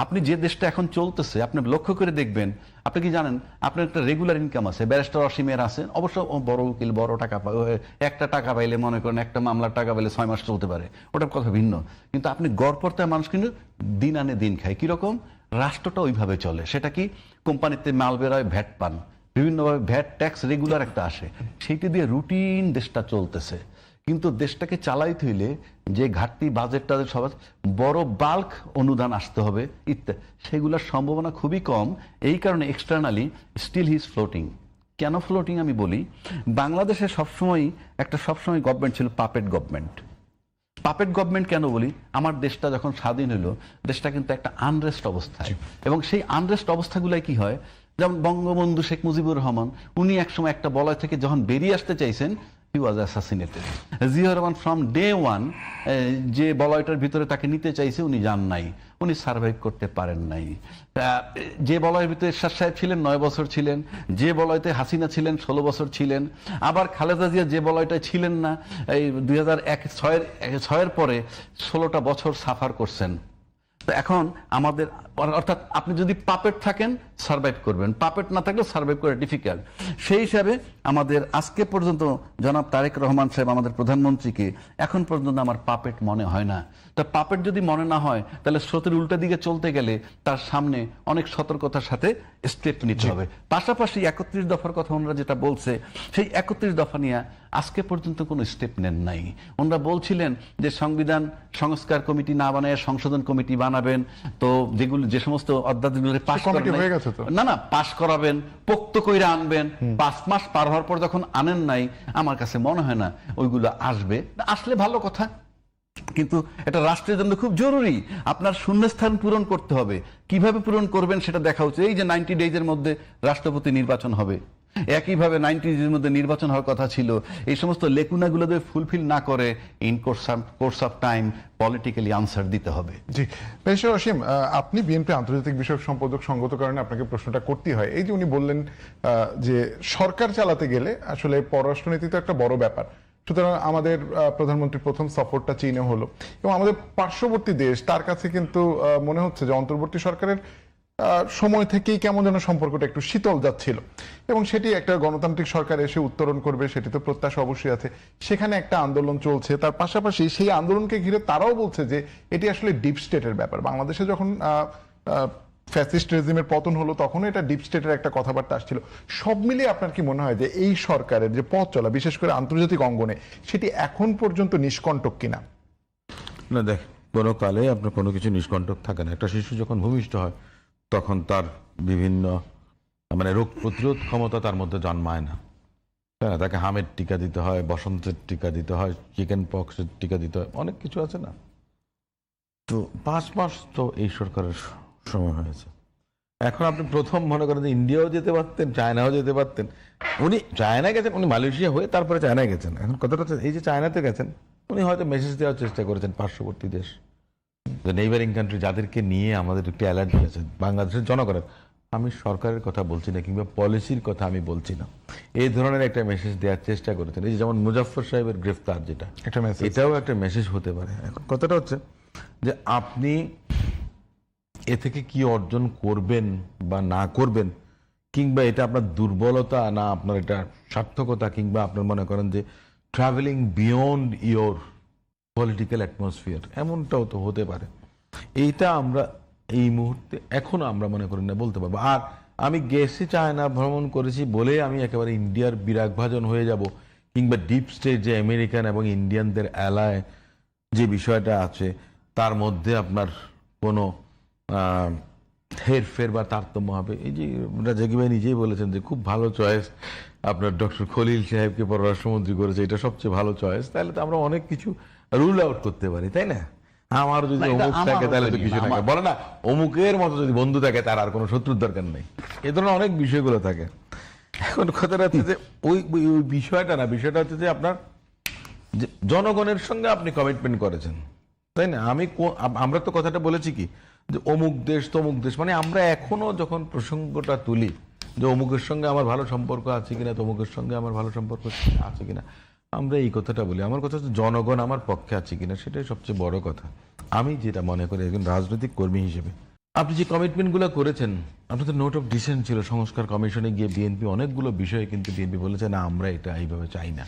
আপনি যে দেশটা এখন চলতেছে আপনি লক্ষ্য করে দেখবেন, আপনি কি জানেন আপনার একটা রেগুলার ইনকাম আছে, ব্যারিস্টার অসীমের আছে, অবশ্য বড় উকিল বড় টাকা একটা টাকা পাইলে মনে করেন একটা মামলার টাকা পাইলে 6 মাস চলতে পারে, ওটার কথা ভিন্ন। কিন্তু আপনি গড়পড়তায় মানুষ কিন্তু দিন আনে দিন খায়। কিরকম? রাষ্ট্রটা ওইভাবে চলে। সেটা কি, কোম্পানিতে মাল বেরোয়, ভ্যাট পান, বিভিন্নভাবে ভ্যাট ট্যাক্স রেগুলার একটা আসে, সেইটি দিয়ে রুটিন দেশটা চলতেছে। কিন্তু দেশটাকে চালাইতে হইলে যে ঘাটতি বাজেটটা সব বড় বাল্ক অনুদান আসতে হবে ইত্যাদি, সেগুলোর সম্ভাবনা খুবই কম। এই কারণে externally still he is floating. কেন ফ্লোটিং আমি বলি, বাংলাদেশে সবসময় গভর্নমেন্ট ছিল পাপেট গভর্নমেন্ট। পাপেট গভর্নমেন্ট কেন বলি, আমার দেশটা যখন স্বাধীন হলো দেশটা কিন্তু একটা আনরেস্ট অবস্থায়, এবং সেই আনরেস্ট অবস্থাগুলাই কি হয়, যেমন বঙ্গবন্ধু শেখ মুজিবুর রহমান উনি একসময় একটা বলয় থেকে যখন বেরিয়ে আসতে চাইছেন, he was assassinated. Ziaur Rahman from day one যে বলয়টার ভিতরে তাকে নিতে চাইছে উনি যান নাই, উনি সার্ভাইভ করতে পারেন নাই। যে বলয়ের ভিতরে এরশাদ সাহেব ছিলেন 9 বছর ছিলেন, যে বলয়তে হাসিনা ছিলেন 16 বছর ছিলেন, আবার খালেদা জিয়া যে বলয়টায় ছিলেন না এই 2006-এর পরে 16টা বছর সাফার করছেন। তো এখন আমাদের, অর্থাৎ আপনি যদি পাপেট থাকেন সার্ভাইভ করবেন, পাপেট না থাকলে সার্ভাইভ করা ডিফিকাল্ট। সেই হিসাবে আমাদের আজকে পর্যন্ত জনাব তারেক রহমান সাহেব আমাদের প্রধানমন্ত্রীকে এখন পর্যন্ত আমার পাপেট মনে হয় না। তা পাপেট যদি মনে না হয় তাহলে স্রোতের উল্টা দিকে চলতে গেলে তার সামনে অনেক সতর্কতার সাথে স্টেপ নিতে হবে। পাশাপাশি 31 দফার কথা ওনারা যেটা বলছে, সেই 31 দফা নিয়ে আজকে পর্যন্ত কোনো স্টেপ নেন নাই। ওনারা বলছিলেন যে সংবিধান সংস্কার কমিটি না বানায় সংশোধন কমিটি বানাবেন, তো যেগুলো যে সমস্ত অধ্যাদেশগুলো পাস না পাস করাবেন, পোক্ত কইরা আনবেন। 5 মাস পার হওয়ার পর যখন আনেন নাই, আমার কাছে মনে হয় না ওইগুলো আসবে। আসলে ভালো কথা, কিন্তু এটা রাষ্ট্রের জন্য খুব জরুরি। আপনার শূন্যস্থান পূরণ করতে হবে, কিভাবে পূরণ করবেন সেটা দেখা উচিত। এই যে 90 ডেজের মধ্যে রাষ্ট্রপতি নির্বাচন হবে, একইভাবে 90 ডেজের মধ্যে নির্বাচন হওয়ার কথা ছিল, এই সমস্ত লেকুনাগুলো যদি ফুলফিল না করে in course of time politically answer দিতে হবে। জি, পেশার অসীম, আপনি বিএনপি আন্তর্জাতিক বিষয়ক সম্পাদক, সঙ্গত কারণে আপনাকে প্রশ্নটা করতেই হয়। এই যে উনি বললেন যে সরকার চালাতে গেলে আসলে পররাষ্ট্রনীতি তো একটা বড় ব্যাপার, সুতরাং আমাদের প্রধানমন্ত্রীর প্রথম সফরটা চীনে হলো, এবং আমাদের পার্শ্ববর্তী দেশ তার কাছে কিন্তু মনে হচ্ছে যে অন্তর্বর্তী সরকারের সময় থেকেই কেমন যেন সম্পর্কটা একটু শীতল যাচ্ছিল, এবং সেটি একটা গণতান্ত্রিক সরকার এসে উত্তরণ করবে সেটি তো প্রত্যাশা অবশ্যই আছে। সেখানে একটা আন্দোলন চলছে, তার পাশাপাশি সেই আন্দোলনকে ঘিরে তারাও বলছে যে এটি আসলে ডিপ স্টেটের ব্যাপার। বাংলাদেশে যখন ফ্যাসিস্ট রেজিমের পতন হলো তখন এটা ডিপ স্টেটের একটা কথাবার্তা আসছিল। সব মিলিয়ে আপনার কি মনে হয় যে এই সরকারের যে পথ চলা, বিশেষ করে আন্তর্জাতিক অঙ্গনে, সেটি এখন পর্যন্ত নিষ্কণ্টক কিনা? না, দেখ, কোনো কালে আপনার কোনো কিছু নিষ্কণ্টক থাকে না। একটা শিশু যখন ভূমিষ্ঠ হয় তখন তার বিভিন্ন রোগ প্রতিরোধ ক্ষমতা তার মধ্যে জন্মায় না, তাই না? তাকে হামের টিকা দিতে হয়, বসন্তের টিকা দিতে হয়, চিকেন পক্সের টিকা দিতে হয়, অনেক কিছু আছে না। তো 5 মাস তো এই সরকারের সময় হয়েছে। এখন আপনি প্রথম মনে করেন যে ইন্ডিয়াও যেতে পারতেন, চায়নাও যেতে পারতেন। উনি চায়না গেছেন, উনি মালয়েশিয়া হয়ে তারপরে চায়নায় গেছেন। এখন কথাটা হচ্ছে এই যে চায়নাতে গেছেন, উনি হয়তো মেসেজ দেওয়ার চেষ্টা করেছেন পার্শ্ববর্তী দেশ, নেইবারিং কান্ট্রি যাদেরকে নিয়ে আমাদের একটি অ্যালার্জি আছে বাংলাদেশের জনগণের। আমি সরকারের কথা বলছি না, কিংবা পলিসির কথা আমি বলছি না, এই ধরনের একটা মেসেজ দেওয়ার চেষ্টা করেছেন। এই যেমন মুজাফফর সাহেবের গ্রেফতার, যেটা এটাও একটা মেসেজ হতে পারে। এখন কথাটা হচ্ছে যে আপনি এ থেকে কি অর্জন করবেন বা না করবেন, কিংবা এটা আপনার দুর্বলতা না আপনার এটা সার্থকতা, কিংবা আপনার মনে করেন যে travelling beyond your political atmosphere, এমনটাও তো হতে পারে। এইটা আমরা এই মুহূর্তে এখনো আমরা মনে করি না বলতে পারবো। আর আমি গেছি চায়না ভ্রমণ করেছি বলে আমি একেবারে ইন্ডিয়ার বিরাগভাজন হয়ে যাব, কিংবা ডিপ স্টেট যে আমেরিকান এবং ইন্ডিয়ানদের অ্যালায় যে বিষয়টা আছে তার মধ্যে আপনার কোনো হেরফের বা তারতম্য হবে। এই যে রাজাকি ভাই নিজেই বলেছেন যে খুব ভালো চয়েস, আপনার ডক্টর খলিল সাহেবকে পররাষ্ট্রমন্ত্রী করেছে, এটা সবচেয়ে ভালো চয়েস, তাহলে তো আমরা অনেক কিছু রুল আউট করতে পারি, তাই না? আমার যদি না, এটা অমুক থাকে আমার তাহলে তো opinion, কিছু থাকে, বলে না অমুকের মতো যদি বন্ধু থাকে তার আর কোনো শত্রুর দরকার নেই, এ ধরনের অনেক বিষয়গুলো থাকে। এখন কথাটা হচ্ছে যে ওই ওই ওই বিষয়টা না, বিষয়টা হচ্ছে যে আপনার যে জনগণের সঙ্গে আপনি কমিটমেন্ট করেছেন, তাই না? আমরা তো কথাটা বলেছি কি যে অমুক দেশ তমুক দেশ, মানে আমরা এখনো যখন প্রসঙ্গটা তুলি যে অমুকের সঙ্গে আমার ভালো সম্পর্ক আছে কিনা, তমুকের সঙ্গে আমার ভালো সম্পর্ক আছে কিনা, আমরা এই কথাটা বলি। আমার কথা হচ্ছে জনগণ আমার পক্ষে আছে কিনা, সেটাই সবচেয়ে বড় কথা। আমি যেটা মনে করি একজন রাজনৈতিক কর্মী হিসেবে, আপনি যে কমিটমেন্টগুলো করেছেন, আপনাদের নোট অফ ডিসেন্ট ছিল সংস্কার কমিশনে গিয়ে বিএনপি অনেকগুলো বিষয়ে কিন্তু বিএনপি বলেছে না আমরা এটা এইভাবে চাই না,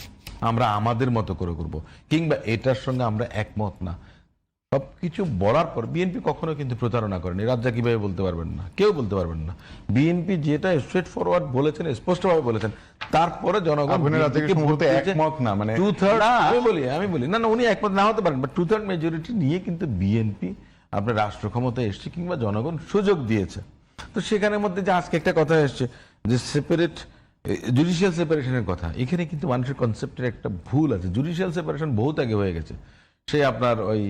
আমরা আমাদের মতো করে করব, কিংবা এটার সঙ্গে আমরা একমত না। সবকিছু বলার পর বিএনপি কখনো কিন্তু প্রতারণা করেনি। রাজ্জা কিভাবে বলতে পারবেন না, কেউ বলতে পারবেন না। বিএনপি যেটা স্ট্রেট ফরওয়ার্ড বলেছেন, স্পষ্টভাবে বলেছেন, তারপরে জনগণ আপনারা রাজ্জাকে বিএনপিকে ভোট সম্ভবত দিয়েছে। একমত না, মানে 2/3 না। আমি বলি না উনি একমত না হতে পারেন, বাট 2/3 মেজরিটি নিয়ে কিন্তু বিএনপি আপনার রাষ্ট্র ক্ষমতায় এসছে, কিংবা জনগণ সুযোগ দিয়েছে। তো সেখানের মধ্যে যে আজকে একটা কথা এসছে যে সেপারেট জুডিশিয়াল সেপারেশনের কথা, এখানে কিন্তু মানুষের কনসেপ্টের একটা ভুল আছে। জুডিশিয়াল সেপারেশন বহুত আগে হয়ে গেছে। সেই আপনার ওই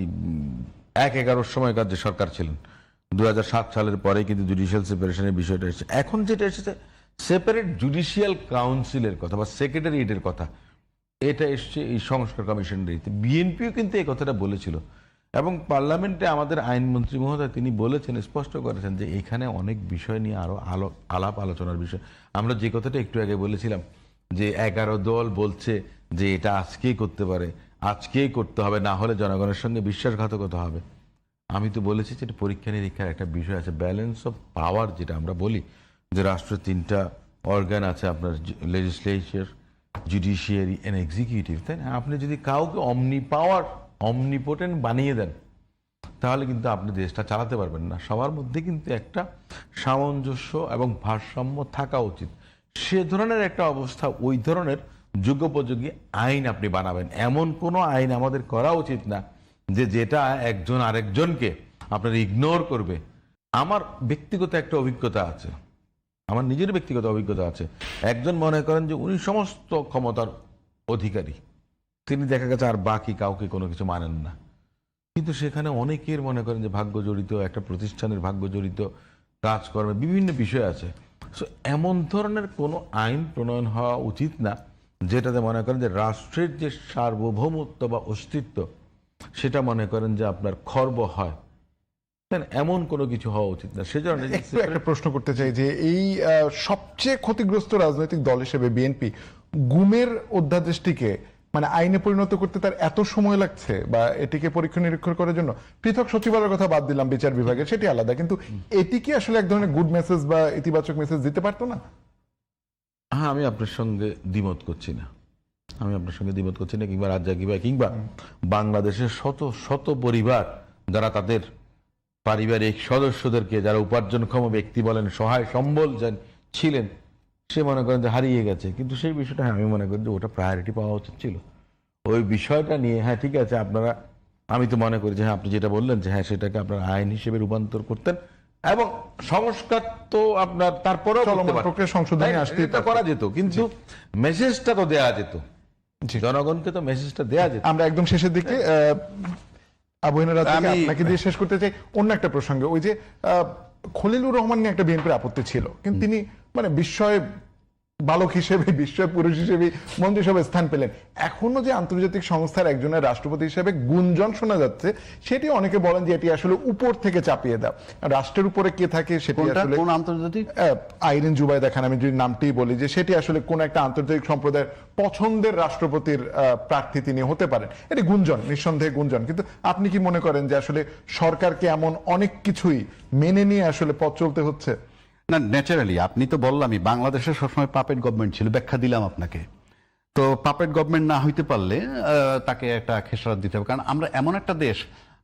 1/11 সময়কার যে সরকার ছিলেন 2007 সালের পরে কিন্তু জুডিশিয়াল সেপারেশনের বিষয়টা এসেছে। এখন যেটা এসেছে সেপারেট জুডিশিয়াল কাউন্সিলের কথা বা সেক্রেটারিয়েটের কথা, এটা এসছে এই সংস্কার কমিশনের। বিএনপিও কিন্তু এই কথাটা বলেছিল, এবং পার্লামেন্টে আমাদের আইনমন্ত্রী মহোদয় তিনি বলেছেন, স্পষ্ট করেছেন যে এখানে অনেক বিষয় নিয়ে আরো আলাপ আলোচনার বিষয়। আমরা যে কথাটা একটু আগে বলেছিলাম যে 11 দল বলছে যে এটা আজকেই করতে পারে, আজকেই করতে হবে, না হলে জনগণের সঙ্গে বিশ্বাসঘাতকতা হবে। আমি তো বলেছি যে এটা পরীক্ষা নিরীক্ষার একটা বিষয় আছে, ব্যালেন্স অফ পাওয়ার, যেটা আমরা বলি যে রাষ্ট্রের 3টা অর্গান আছে আপনার, লেজিসলেচার, জুডিশিয়ারি এন্ড এক্সিকিউটিভ, তাই না? আপনি যদি কাউকে অমনিপোটেন্ট বানিয়ে দেন, তাহলে কিন্তু আপনি দেশটা চালাতে পারবেন না। সবার মধ্যে কিন্তু একটা সামঞ্জস্য এবং ভারসাম্য থাকা উচিত। সে ধরনের একটা অবস্থা, ওই ধরনের যুগোপযোগী আইন আপনি বানাবেন। এমন কোনো আইন আমাদের করা উচিত না যে যেটা একজন আরেকজনকে আপনার ইগনোর করবে। আমার ব্যক্তিগত একটা অভিজ্ঞতা আছে, আমার নিজের ব্যক্তিগত অভিজ্ঞতা আছে। একজন মনে করেন যে উনি সমস্ত ক্ষমতার অধিকারী, তিনি দেখা গেছে আর বাকি কাউকে কোনো কিছু মানেন না, কিন্তু সেখানে অনেকের মনে করেন যে ভাগ্য জড়িত, একটা প্রতিষ্ঠানের ভাগ্য জড়িত, কাজকর্মে বিভিন্ন বিষয় আছে। সো এমন ধরনের কোনো আইন প্রণয়ন হওয়া উচিত না যেটাতে মনে করেন যে রাষ্ট্রের যে সার্বভৌমত্ব বা অস্তিত্ব সেটা মনে করেন যে আপনার খর্ব হয়, এমন কোনো কিছু হওয়া উচিত না। সেজন্য একটু একটা প্রশ্ন করতে চাই যে এই সবচেয়ে ক্ষতিগ্রস্ত রাজনৈতিক দল হিসেবে বিএনপি গুমের অধ্যাদেশটিকে মানে আইনে পরিণত করতে তার এত সময় লাগছে, বা এটিকে পরীক্ষা নিরীক্ষা করার জন্য পৃথক সচিবালয়ের কথা বাদ দিলাম, বিচার বিভাগের, সেটি আলাদা, কিন্তু এটি কি আসলে এক ধরনের গুড মেসেজ বা ইতিবাচক মেসেজ দিতে পারতো না? হ্যাঁ, আমি আপনার সঙ্গে দ্বিমত করছি না, কিংবা রাজ্জাক কিংবা বাংলাদেশের শত শত পরিবার যারা তাদের পারিবারিক সদস্যদেরকে, যারা উপার্জনক্ষম ব্যক্তি বলেন, সহায় সম্বল ছিলেন, সে মনে করেন যে হারিয়ে গেছে। কিন্তু সেই বিষয়টা আমি মনে করি যে ওটা প্রায়োরিটি পাওয়া উচিত ছিল। ওই বিষয়টা নিয়ে হ্যাঁ ঠিক আছে আপনারা, আমি তো মনে করি যে হ্যাঁ আপনি যেটা বললেন যে হ্যাঁ সেটাকে আপনারা আইন হিসেবে রূপান্তর করতেন, এবং সংস্কার তো আপনার তারপরেও চলমান প্রক্রিয়া সংশোধনী আসতেই পারত। করা যেত, কিন্তু মেসেজটা তো দেয়া যেত, জনগণকে তো মেসেজটা দেয়া যেত। আমরা একদম শেষের দিকে আপনাকে দিয়ে শেষ করতে চাই অন্য একটা প্রসঙ্গে। ওই যে খলিলুর রহমান নিয়ে একটা বিএনপির আপত্তি ছিল, কিন্তু তিনি মানে বিস্ময় বালক হিসেবে, বিস্ময় পুরুষ হিসেবে মন্ত্রিসভায় স্থান পেলেন। এখনো যে আন্তর্জাতিক সংস্থার একজনের রাষ্ট্রপতি হিসেবে গুঞ্জন শোনা যাচ্ছে, সেটি অনেকে বলেন যে এটি আসলে উপর থেকে চাপিয়ে দেওয়া। রাষ্ট্রের উপরে কে থাকে সেটি আসলে কোন আন্তর্জাতিক আইরিন জুবাইদা খান, আমি যদি নামটি বলি, যে সেটি আসলে কোন একটা আন্তর্জাতিক সম্প্রদায়ের পছন্দের রাষ্ট্রপতির প্রার্থী তিনি হতে পারেন। এটি গুঞ্জন, নিঃসন্দেহে গুঞ্জন। কিন্তু আপনি কি মনে করেন যে আসলে সরকারকে এমন অনেক কিছুই মেনে নিয়ে আসলে পথ চলতে হচ্ছে? না, ন্যাচারালি আপনি তো বললামই বাংলাদেশে সবসময় পাপেট গভর্নমেন্ট ছিল, ব্যাখ্যা দিলাম আপনাকে। তো পাপেট গভর্নমেন্ট না হইতে পারলে তাকে একটা খেসারত দিতে হবে, কারণ আমরা এমন একটা দেশ,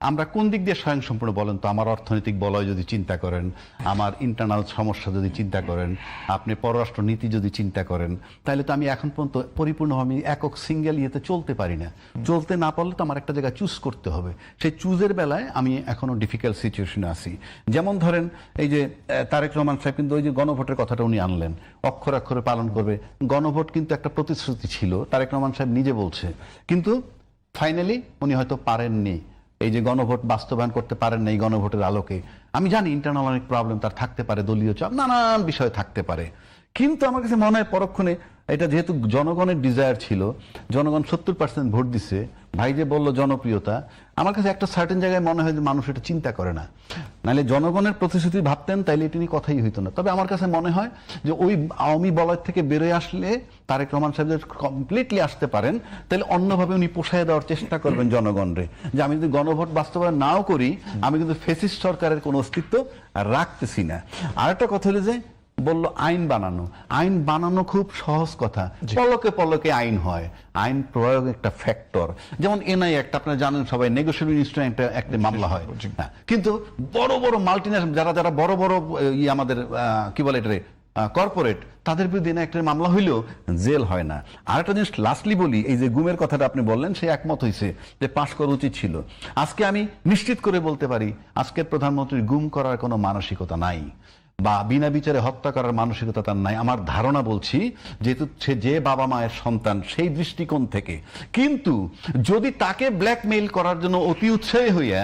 আমরা কোন দিক দিয়ে স্বয়ংসম্পূর্ণ বলেন তো? আমার অর্থনৈতিক বলয় যদি চিন্তা করেন, আমার ইন্টারনাল সমস্যা যদি চিন্তা করেন, আপনি পররাষ্ট্র নীতি যদি চিন্তা করেন, তাহলে তো আমি এখন পর্যন্ত পরিপূর্ণভাবে একক সিঙ্গেল ইয়েতে চলতে পারি না। চলতে না পারলে তো আমার একটা জায়গা চুজ করতে হবে। সেই চুজের বেলায় আমি এখনো ডিফিকাল্ট সিচুয়েশনে আছি। যেমন ধরেন এই যে তারেক রহমান সাহেব কিন্তু ওই যে গণভোটের কথাটা উনি আনলেন, অক্ষরে অক্ষরে পালন করবে। গণভোট কিন্তু একটা প্রতিশ্রুতি ছিল, তারেক রহমান সাহেব নিজে বলছে, কিন্তু ফাইনালি উনি হয়তো পারেননি, এই যে গণভোট বাস্তবায়ন করতে পারেন না। এই গণভোটের আলোকে আমি জানি ইন্টারনাল অনেক প্রবলেম তার থাকতে পারে, দলীয় চাপ, নানান বিষয় থাকতে পারে, কিন্তু আমার কাছে মনে হয় পরক্ষণে এটা যেহেতু জনগণের ডিজায়ার ছিল, জনগণ 70% ভোট দিছে, ভাই যে বললো জনপ্রিয়তা, আমার কাছে একটা সার্টেন জায়গায় মনে হয় যে মানুষ এটা চিন্তা করে না। নাহলে জনগণের প্রতিশ্রুতি ভাবতেন তাইলে এটি নিয়ে কথাই হইতো না। তবে আমার কাছে মনে হয় যে ওই আওয়ামী বলয় থেকে বেরোয় আসলে তারেক রহমান সাহেব যদি কমপ্লিটলি আসতে পারেন, তাহলে অন্যভাবে উনি পোষায় দেওয়ার চেষ্টা করবেন জনগণরে, যে আমি যদি গণভোট বাস্তবায়ন নাও করি, আমি কিন্তু ফেসিস্ট সরকারের কোনো অস্তিত্ব রাখতেছি না। আরেকটা কথা হলো যে বলল আইন বানানো, আইন বানানো খুব সহজ কথা, পলকে পলকে আইন হয়। আইন প্রয়োগ একটা ফ্যাক্টর। যেমন এনআই অ্যাক্ট আপনারা জানেন সবাই, নেগোশিয়েবল ইনস্ট্রুমেন্ট একটা মামলা হয়, হ্যাঁ, কিন্তু বড় বড় মাল্টিন্যাশনাল যারা বড় বড় আমাদের কি বলে এটা কর্পোরেট, তাদের বিরুদ্ধে একটা মামলা হইলেও জেল হয় না। আর একটা জিনিস লাস্টলি বলি, এই যে গুমের কথাটা আপনি বললেন, সে একমত হয়েছে যে পাশ করা উচিত ছিল। আজকে আমি নিশ্চিত করে বলতে পারি আজকের প্রধানমন্ত্রীর গুম করার কোনো মানসিকতা নাই, বা বিনা বিচারে হত্যা করার মানসিকতা তার নাই। আমার ধারণা বলছি, যেহেতু সে যে বাবা মায়ের সন্তান সেই দৃষ্টিকোণ থেকে। কিন্তু যদি তাকে ব্ল্যাকমেইল করার জন্য অতি উৎসাহী হইয়া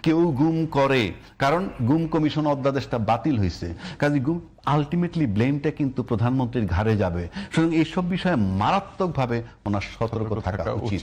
কেউ গুম করে, কারণ গুম কমিশন অধ্যাদেশটা বাতিল হয়েছে, কাজে গুম আলটিমেটলি ব্লেমটা কিন্তু প্রধানমন্ত্রীর ঘাড়ে যাবে। সুতরাং এইসব বিষয়ে মারাত্মকভাবে ওনার সতর্ক থাকা উচিত।